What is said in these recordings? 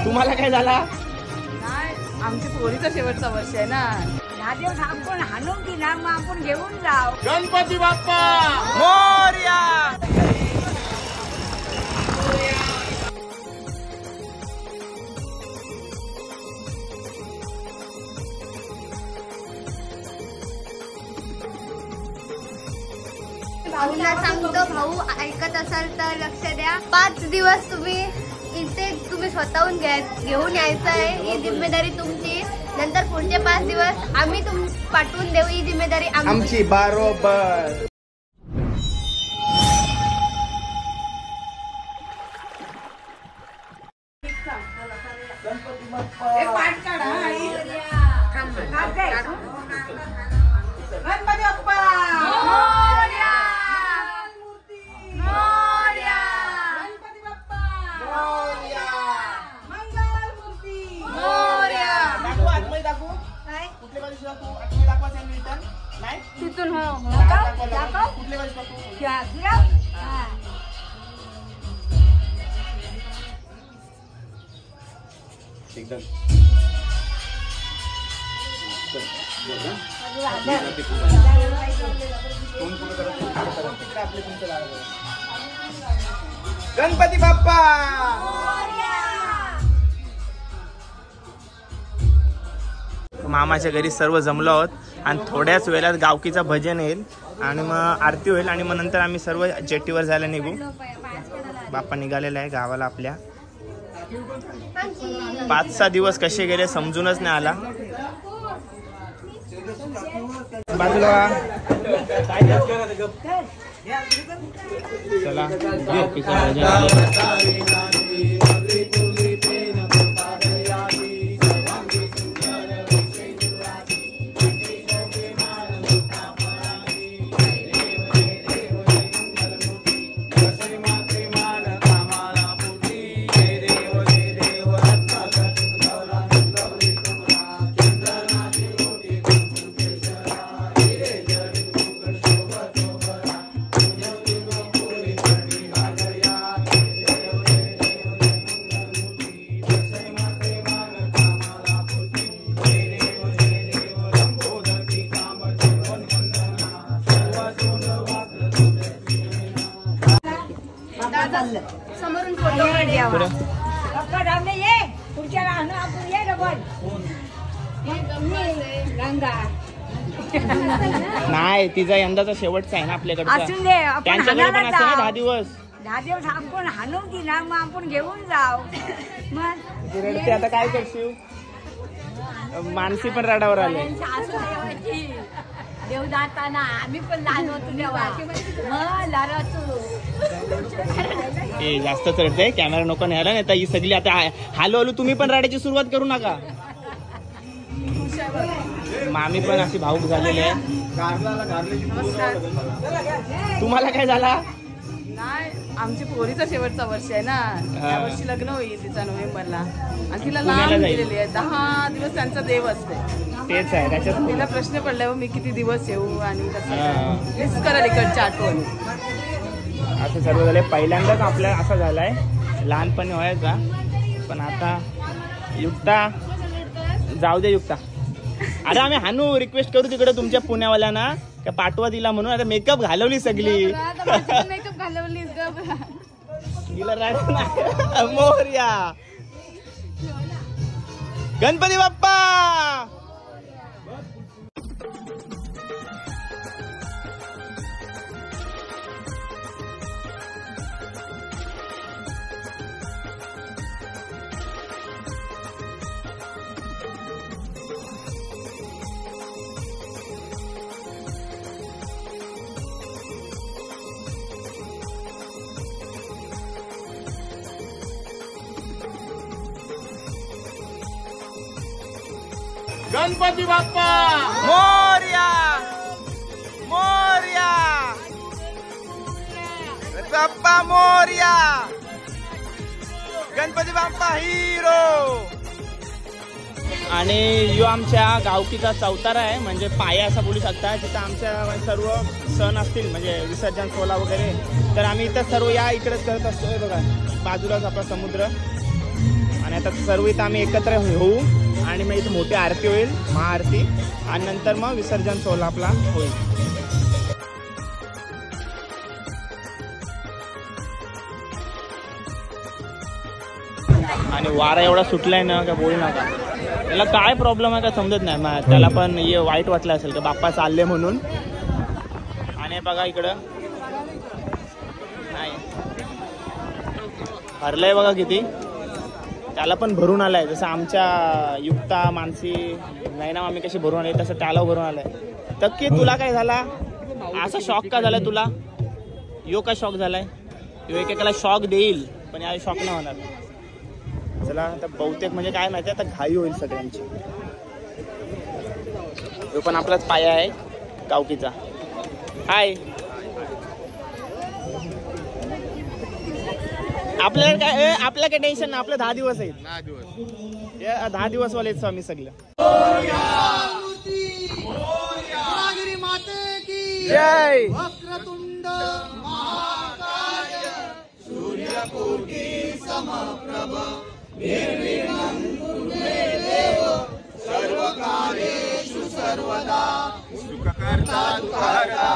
तुम्हाला काय झाला? आमची पोरीचं शेवटचं वर्ष आहे ना. दिवस आपण हाणून दिला मग आपण घेऊन जाऊ. गणपती बाप्पा मोरया. भाऊला सांगतो, भाऊ ऐकत असाल तर लक्ष द्या. 5 दिवस तुम्ही इथे तुम्ही स्वतःहून घेऊन यायचं आहे. ही जिम्मेदारी तुमची. नंतर पुढचे 5 दिवस आम्ही पाठवून देऊ. ही जिम्मेदारी आमची बरोबर. तिथून हो एकदम गणपती बाप्पा. मामाच्या घरी सर्व जमलो आहोत आणि थोड्याच वेळात गावकीचा भजन येईल आणि मग आरती होईल आणि मग नंतर आम्ही सर्व जेटीवर जायला निघू. बाप्पा निघालेला आहे गावाला आपल्या. 5-6 दिवस कसे गेले समजूनच नाही आला. बाजूला चला समोरून फोटो नाही. तिचा यंदाचा शेवटचा आहे ना आपल्याकडचा. त्यांच्याकडे पण असतं ना 10 दिवस. 10 दिवस आपण हाणून दिला मग आपण घेऊन जाऊ. मग रडते आता काय करशील. मानसी पण रडावर आले. देव जाताना आम्ही पण लहान होतो तेव्हा मग लढतो. ए जास्त चढते कॅमेरा नको न्यायला. नाही तर ही सगळी आता हळूहळू तुम्ही पण रडायची सुरुवात करू नका. मामी पण अशी भाऊक झालेली आहे. तुम्हाला काय झाला? नाही, आमची पोरीचं शेवटचं वर्ष आहे ना. या वर्षी लग्न होईल तिचा नोव्हेंबरला आणि तिला पुण्याला लांब जाईल. दिलेली आहे. 10 दिवस त्यांचा देव असते. तेच आहे त्याच्यात. तिला प्रश्न पडला मी किती दिवस येऊ आणि कसं मिस करायला इकडच्या आठवण. असं सर्व झालंय. पहिल्यांदाच आपल्याला असा झालाय. लहानपणी व्हायचा पण आता. युक्ता जाऊ दे युक्ता. अरे आम्ही हानू रिक्वेस्ट करू तिकडे तुमच्या पुण्यावाल्यांना का पाठवा दिला म्हणून. आता मेकअप घालवली सगळी. मेकअप घालवलीस मोरया. गणपती बाप्पा. गणपती बाप्पा मोरया. मोरया. बाप्पा मोरया. गणपती बाप्पा हिरो. आणि यो आमच्या गावकीचा चौतारा आहे, म्हणजे पाया असं बोलू शकता. तिथं आमच्या सर्व सण असतील म्हणजे विसर्जन सोहळा वगैरे, तर आम्ही इथं सर्व या इकडेच करत असतो. बघा बाजूलाच आपला समुद्र, आणि आता सर्व इथं आम्ही एकत्र होऊ आणि मग इथं मोठी आरती होईल, महाआरती, आणि नंतर मग विसर्जन सोहळा आपला होईल. आणि वारा एवढा सुटलाय ना का बोलू नका. त्याला काय प्रॉब्लेम आहे का समजत नाही. मग त्याला पण हे वाईट वाटलं असेल का बाप्पा चालले म्हणून. आणि बघा इकडं नाही भरलंय बघा किती, त्याला पण भरून आलाय. जसं आमच्या युक्ता मानसी नाही ना आम्ही कशी भरून आले तसं त्याला भरून आलंय. तक्की तुला काय झाला, असा शॉक का झालाय तुला? यो का शॉक झालाय? यो एकेकाला शॉक देईल पण या शॉक नाही होणार. चला आता बहुतेक म्हणजे काय माहिती आता घाई होईल सगळ्यांची. तो पण आपलाच पाया आहे गावकीचा. हाय, आपल्याला काय टेन्शन नाही. आपलं 10 दिवस आहेत, 10 दिवस वालेच आम्ही सगळं. जय वक्रतुंड महाकाय सूर्यकोटी समप्रभ निर्विघ्नं कुरुमे देव सर्वकार्येषु सर्वदा सुखकर्ता दुःखहर्ता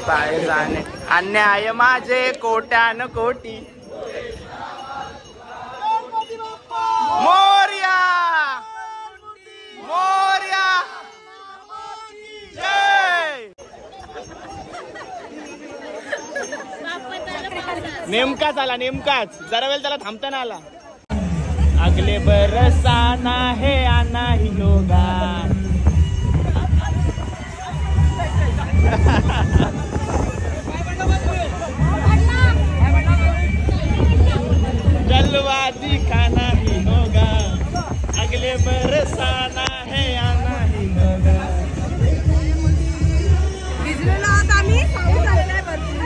पाय जाणे अन्याय माझे कोट्यान कोटी मोरया मोरया जय. नेमकाच आला नेमकाच जरा वेळ त्याला थांबताना आला. अगले बरसाना है आना ही होगा. जलवा दिखाना ही होगा अगले बरसाना है आना ही होगा. भिजलेलो आहोत आम्ही पाऊस आलेला आहे भरपूर.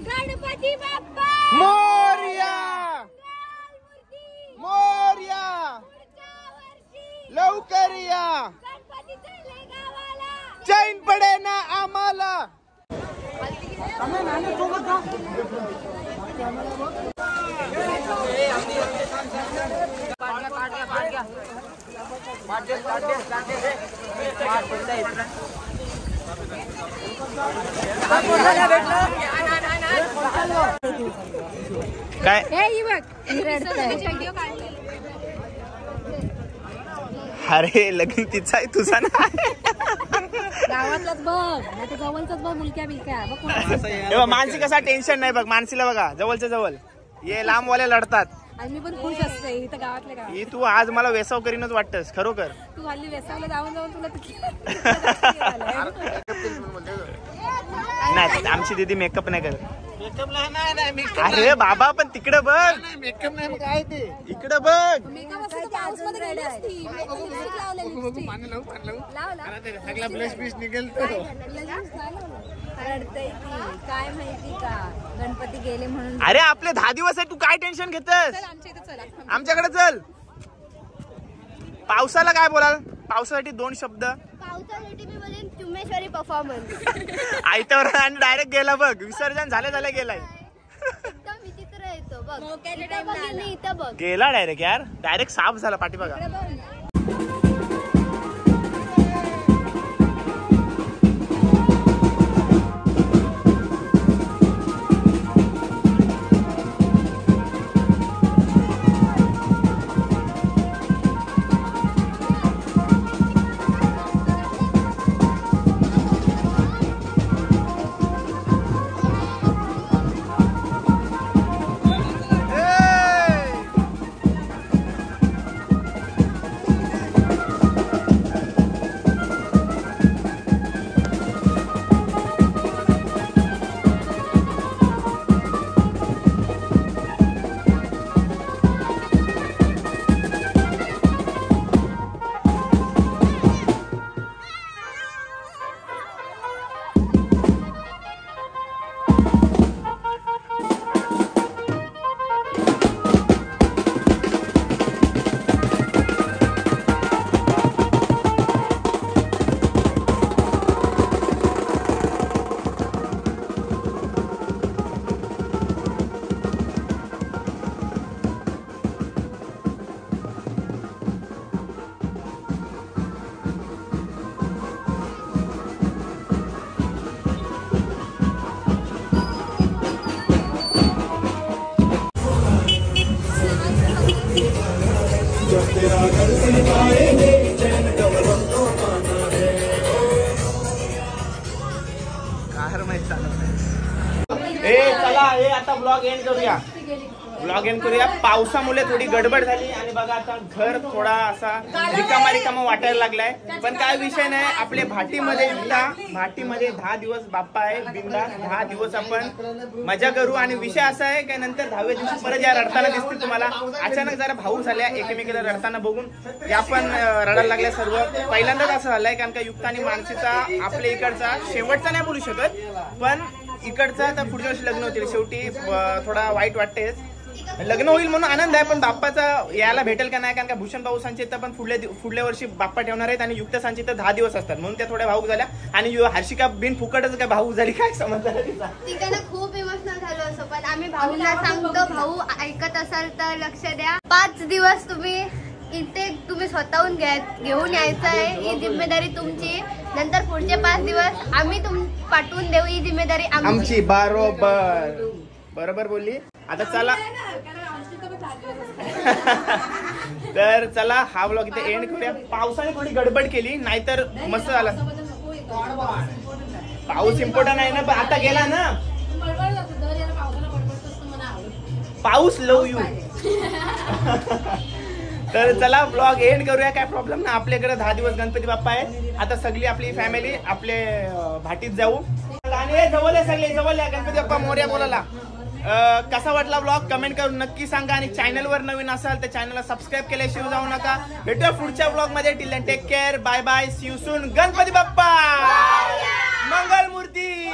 गणपती बाप्पा मोरया मोरया लवकर या. गणपती चालले गावाला. चैन पडे ना आम्हाला. काय अरे लग्न तिचा आहे तुझा नाही. गावातलाच बघ नाही तर जवळचाच बघ मुलक्या बिलक्या बघ. मानसी कसा टेन्शन नाही बघ. मानसीला बघा जवळच्या जवळ ये लांबवाले लढतात आणि मी पण खुश असते इथं गावातल्या गावात. ही तू आज मला वेसाव करीनच वाटतस खरोखर. तू हल्ली वेसावला जाऊन जाऊन तुला नाही आमची दीदी मेकअप नाही करत. अरे बाबा पण तिकडे बघ. मेकअप नाही मग काय ते इकडे बघ. सगळा ब्लश बीश निघेल तो. काय माहिती का गणपती गेले म्हणून. अरे आपले 10 दिवस आहे तू काय टेन्शन घेतस. आमच्याकडे चल. पावसाला काय बोलाल. पावसासाठी 2 शब्द. पावसासाठी मी बोलेन चुम्मेश्वरी परफॉर्मन्स. आयत्यावर आणि डायरेक्ट गेला बघ. विसर्जन झाल्या गेलाय. एकदम विचित्र येतो बघ. इथं बघ आणि इथं बघ. गेला डायरेक्ट यार. डायरेक्ट साफ झाला पाठी बघा. आता ब्लॉग एंड करूया. पावसामुळे थोडी गडबड झाली आणि बघा आता घर थोडा असा रिकामा वाटायला लागलाय. पण काय विषय नाही. आपले भाटीमध्ये 10 दिवस बाप्पा आहे बिंदास. 10 दिवस आपण मजा करू. आणि विषय असा आहे की नंतर 10व्या दिवशी परत या रडताना दिसतील तुम्हाला. अचानक जरा भाऊ झाल्या एकमेकाला रडताना बघून या पण रडायला लागल्या सर्व. पहिल्यांदाच असं झालंय कारण का युक्त आणि मानसीचा आपल्या इकडचा शेवटचा नाही बोलू शकत पण इकडचा तर पुढच्या वर्षी लग्न होतील. शेवटी थोडा वाईट वाटतेच लग्न होईल म्हणून आनंद आहे, पण बाप्पाचा यायला भेटेल का नाही, कारण का भूषण भाऊसांचे इथं पण पुढल्या वर्षी बाप्पा ठेवणार आहेत आणि युक्तासांचे इथं 10 दिवस असतात, म्हणून त्या थोड्या भाऊक झाल्या. आणि हर्षिका बिन फुकटच काय भाऊक झाली, काय समजलं तिचा. तिकडे खूप इमोशनल झालो असं, पण आम्ही भाऊला सांगतो, भाऊ ऐकत असाल तर लक्ष द्या. 5 दिवस तुम्ही इथे तुम्ही स्वतःहून घेऊन यायचं आहे, ही जिम्मेदारी तुमची. नंतर पुढचे 5 दिवस आम्ही पाठवून देऊ, ही जिम्मेदारी आमची. बरोबर बोलली. आता चला तर चला हा व्लॉग इथे एंड करूया. पावसाने थोडी गडबड केली, नाहीतर मस्त झाला. पाऊस इम्पॉर्टंट आहे ना, पण आता गेला ना पाऊस. लव यू. तर चला ब्लॉग एंड करूया, काय प्रॉब्लेम ना. आपल्याकडे 10 दिवस गणपती बाप्पा आहे. आता सगळी आपली फॅमिली आपले भाटीत जाऊ. आणि जवळ आहे, सगळे जवळ आहे. गणपती बाप्पा मोरया बोलायला. कसा वाटला ब्लॉग कमेंट करून नक्की सांगा. आणि चॅनलवर नवीन असाल तर चॅनलला सबस्क्राईब केल्याशिवाय जाऊ नका. भेटूया पुढच्या ब्लॉग मध्ये. Till then take care. Bye bye. See you soon. Ganpati Bappa मंगल मूर्ती.